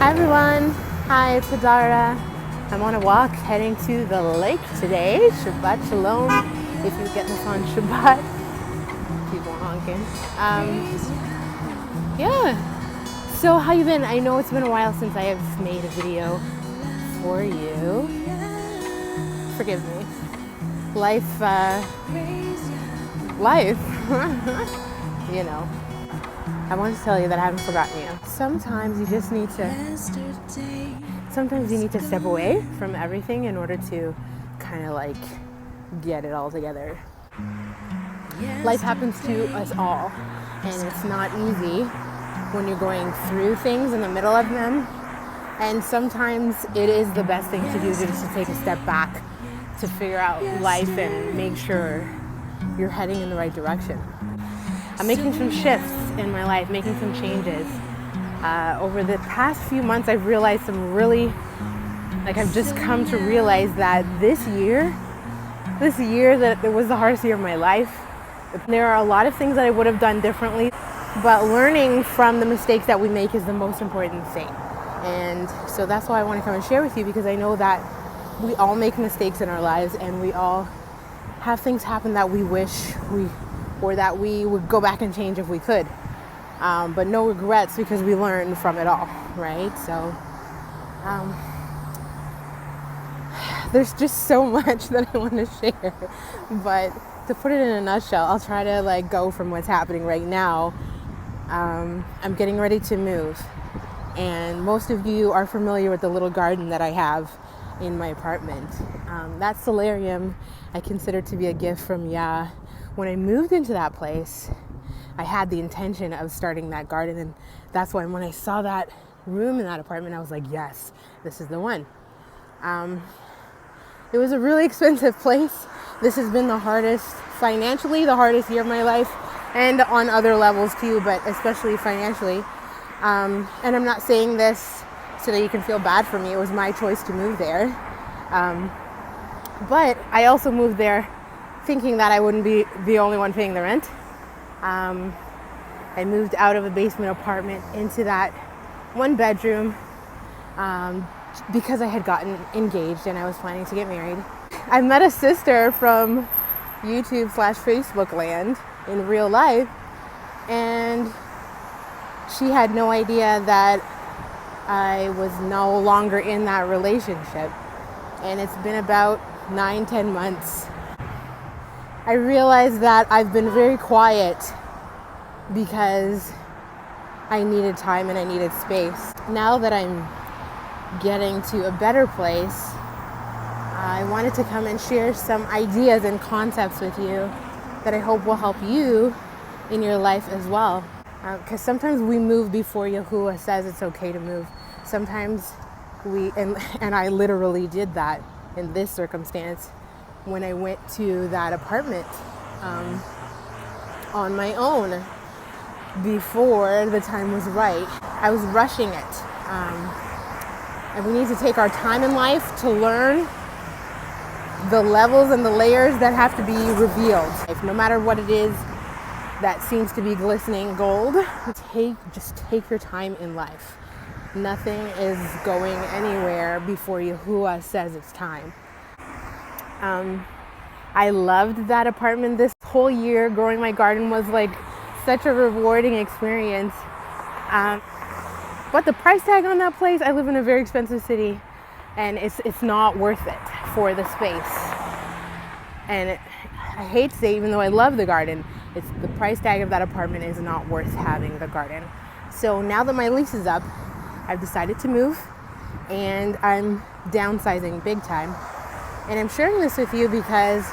Hi everyone, hi, it's Hadarah. I'm on a walk heading to the lake today. Shabbat Shalom. If you get this on Shabbat, people honking. Yeah. So how you been? I know it's been a while since I have made a video for you. Forgive me. Life. You know. I want to tell you that I haven't forgotten you. Sometimes you need to step away from everything in order to kind of like get it all together. Life happens to us all, and it's not easy when you're going through things in the middle of them. And sometimes it is the best thing to do just to take a step back to figure out life and make sure you're heading in the right direction. I'm making some shifts in my life, making some changes. Over the past few months, I've realized I've just come to realize that this year that it was the hardest year of my life. There are a lot of things that I would have done differently, but learning from the mistakes that we make is the most important thing. And so that's why I want to come and share with you, because I know that we all make mistakes in our lives and we all have things happen that we wish that we would go back and change if we could. But no regrets, because we learned from it all, right? So there's just so much that I want to share. But to put it in a nutshell, I'll try to go from what's happening right now. I'm getting ready to move. And most of you are familiar with the little garden that I have in my apartment. That solarium I consider to be a gift from Yah. When I moved into that place, I had the intention of starting that garden, and that's why when I saw that room in that apartment, I was like, yes, this is the one. It was a really expensive place. This has been financially the hardest year of my life, and on other levels too, but especially financially. And I'm not saying this so that you can feel bad for me. It was my choice to move there. But I also moved there thinking that I wouldn't be the only one paying the rent. I moved out of a basement apartment into that one bedroom because I had gotten engaged and I was planning to get married. I met a sister from YouTube/Facebook land in real life, and she had no idea that I was no longer in that relationship. And it's been about 9-10 months. I realized that I've been very quiet because I needed time and I needed space. Now that I'm getting to a better place, I wanted to come and share some ideas and concepts with you that I hope will help you in your life as well. Because sometimes we move before Yahuah says it's okay to move. Sometimes and I literally did that in this circumstance when I went to that apartment on my own before the time was right. I was rushing it. And we need to take our time in life to learn the levels and the layers that have to be revealed. No matter what it is that seems to be glistening gold, just take your time in life. Nothing is going anywhere before Yahuah says it's time. I loved that apartment. This whole year growing my garden was such a rewarding experience. But the price tag on that place, I live in a very expensive city, and it's not worth it for the space. And I hate to say, even though I love the garden, it's the price tag of that apartment is not worth having the garden. So now that my lease is up, I've decided to move, and I'm downsizing big time. And I'm sharing this with you because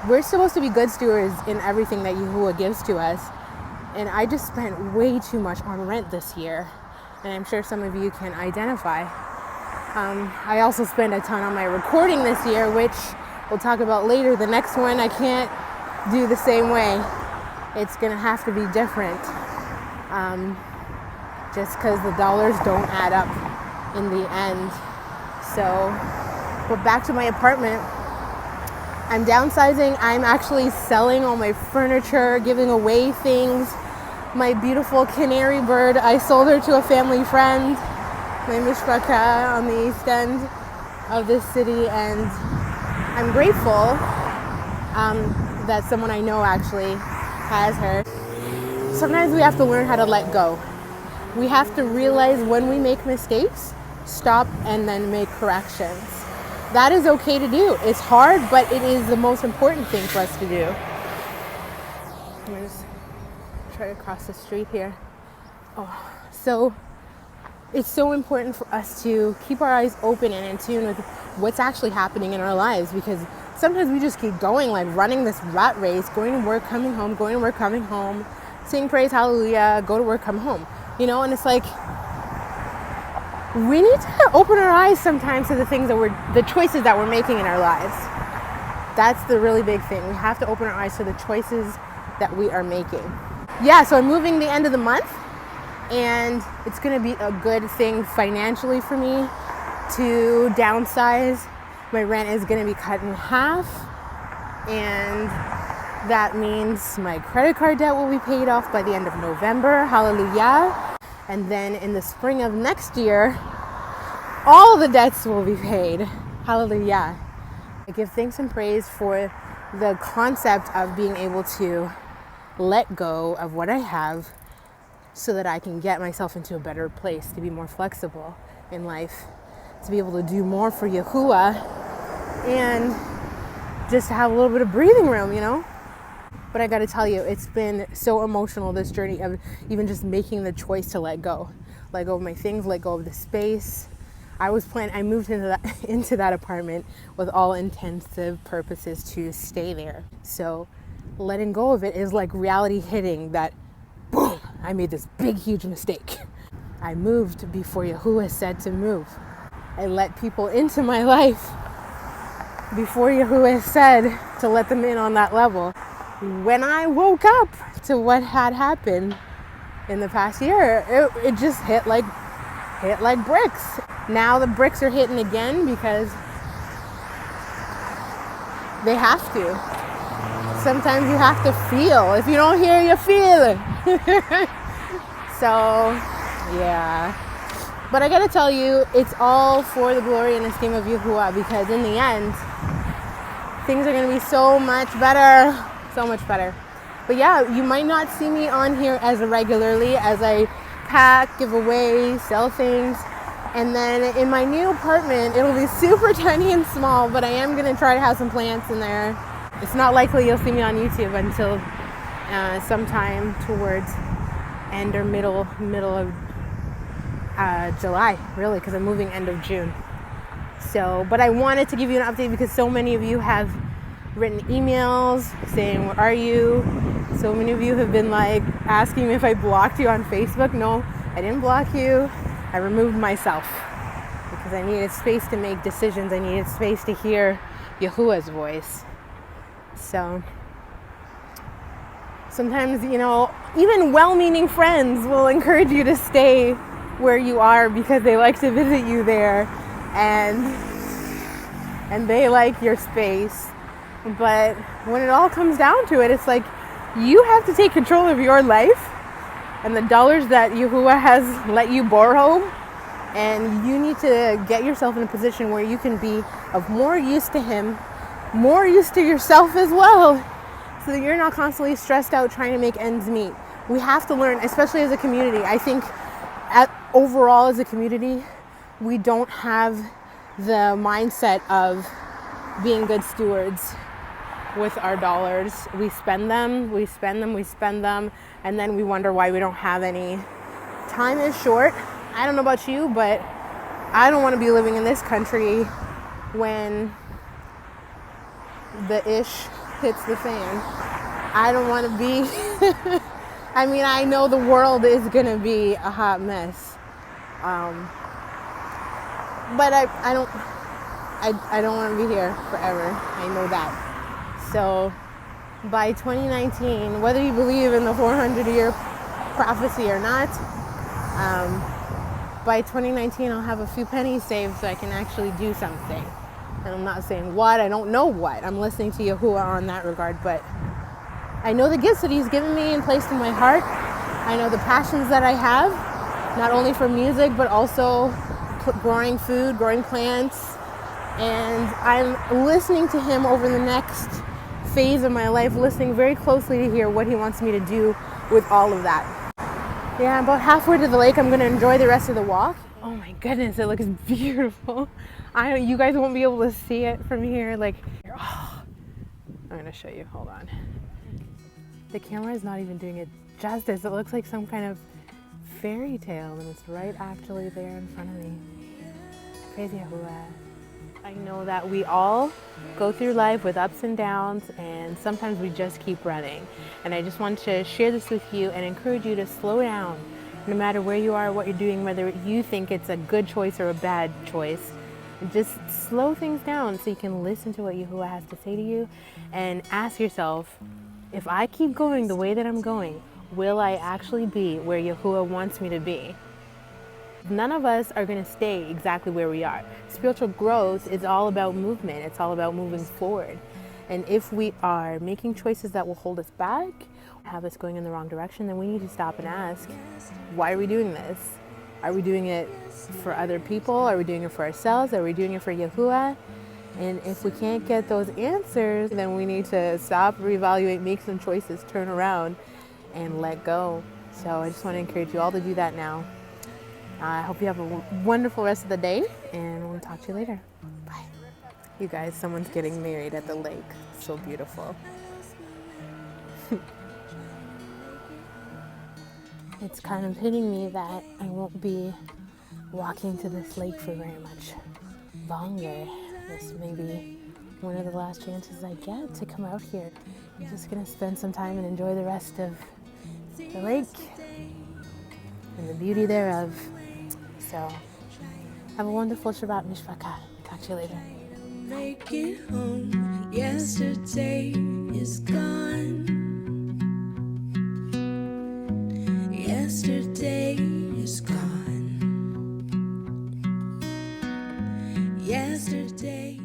we're supposed to be good stewards in everything that Yahuah gives to us. And I just spent way too much on rent this year. And I'm sure some of you can identify. I also spent a ton on my recording this year, which we'll talk about later. The next one I can't do the same way. It's gonna have to be different. Just because the dollars don't add up in the end. So, but back to my apartment. I'm downsizing. I'm actually selling all my furniture, giving away things. My beautiful canary bird, I sold her to a family friend. my Mishpacah on the east end of this city, and I'm grateful that someone I know actually has her. Sometimes we have to learn how to let go. We have to realize when we make mistakes, stop and then make corrections. That is okay to do. It's hard, but it is the most important thing for us to do. I'm gonna just try to cross the street here. So it's so important for us to keep our eyes open and in tune with what's actually happening in our lives, because sometimes we just keep going, like running this rat race, going to work, coming home, going to work, coming home, sing praise, hallelujah, go to work, come home. And it's like, we need to open our eyes sometimes to the things the choices that we're making in our lives. That's the really big thing. We have to open our eyes to the choices that we are making. Yeah, so I'm moving the end of the month, and it's going to be a good thing financially for me to downsize. My rent is going to be cut in half, and that means my credit card debt will be paid off by the end of November. Hallelujah. And then in the spring of next year, all the debts will be paid. Hallelujah. I give thanks and praise for the concept of being able to let go of what I have so that I can get myself into a better place, to be more flexible in life, to be able to do more for Yahuah, and just to have a little bit of breathing room, But I got to tell you, it's been so emotional, this journey of even just making the choice to let go of my things, let go of the space. I moved into that apartment with all intensive purposes to stay there. So letting go of it is like reality hitting that, boom, I made this big, huge mistake. I moved before Yahuah said to move. I let people into my life before Yahuah said to let them in on that level. When I woke up to what had happened in the past year, it just hit like bricks. Now the bricks are hitting again because they have to. Sometimes you have to feel. If you don't hear, you feel it. So, yeah. But I gotta tell you, it's all for the glory and esteem of Yahuah, because in the end, things are gonna be so much better. So much better. But yeah, you might not see me on here as regularly as I pack, give away, sell things. And then in my new apartment, it'll be super tiny and small, but I am going to try to have some plants in there. It's not likely you'll see me on YouTube until sometime towards end or middle of July, really, because I'm moving end of June. So, but I wanted to give you an update because so many of you have written emails saying, where are you? So many of you have been like asking me if I blocked you on Facebook. No, I didn't block you. I removed myself because I needed space to make decisions. I needed space to hear Yahuah's voice. So sometimes, even well-meaning friends will encourage you to stay where you are because they like to visit you there and they like your space. But when it all comes down to it, it's like you have to take control of your life and the dollars that Yahuah has let you borrow, and you need to get yourself in a position where you can be of more use to Him, more use to yourself as well, so that you're not constantly stressed out trying to make ends meet. We have to learn, especially as a community. I think overall as a community, we don't have the mindset of being good stewards with our dollars. We spend them, and then we wonder why we don't have any. Time is short. I don't know about you, but I don't want to be living in this country when the ish hits the fan. I don't want to be I mean, I know the world is going to be a hot mess. But I don't want to be here forever. I know that. So by 2019, whether you believe in the 400-year prophecy or not, by 2019 I'll have a few pennies saved so I can actually do something. And I'm not saying what, I don't know what. I'm listening to Yahuah on that regard, but I know the gifts that He's given me and placed in my heart. I know the passions that I have, not only for music, but also growing food, growing plants, and I'm listening to him over the next phase of my life, listening very closely to hear what he wants me to do with all of that. Yeah, I'm about halfway to the lake. I'm going to enjoy the rest of the walk. Oh my goodness, it looks beautiful. You guys won't be able to see it from here. Like, oh, I'm going to show you. Hold on. The camera is not even doing it justice. It looks like some kind of fairy tale, and it's right actually there in front of me. Praise Yahuah. I know that we all go through life with ups and downs, and sometimes we just keep running. And I just want to share this with you and encourage you to slow down, no matter where you are, what you're doing, whether you think it's a good choice or a bad choice. Just slow things down so you can listen to what Yahuah has to say to you, and ask yourself, if I keep going the way that I'm going, will I actually be where Yahuah wants me to be? None of us are going to stay exactly where we are. Spiritual growth is all about movement. It's all about moving forward. And if we are making choices that will hold us back, have us going in the wrong direction, then we need to stop and ask, why are we doing this? Are we doing it for other people? Are we doing it for ourselves? Are we doing it for Yahuah? And if we can't get those answers, then we need to stop, reevaluate, make some choices, turn around, and let go. So I just want to encourage you all to do that now. I hope you have a wonderful rest of the day, and we'll talk to you later. Bye. You guys, someone's getting married at the lake. So beautiful. It's kind of hitting me that I won't be walking to this lake for very much longer. This may be one of the last chances I get to come out here. I'm just going to spend some time and enjoy the rest of the lake and the beauty thereof. So, have a wonderful Shabbat Mishpacah. Talk to you later. Make it home. Yesterday is gone. Yesterday is gone. Yesterday.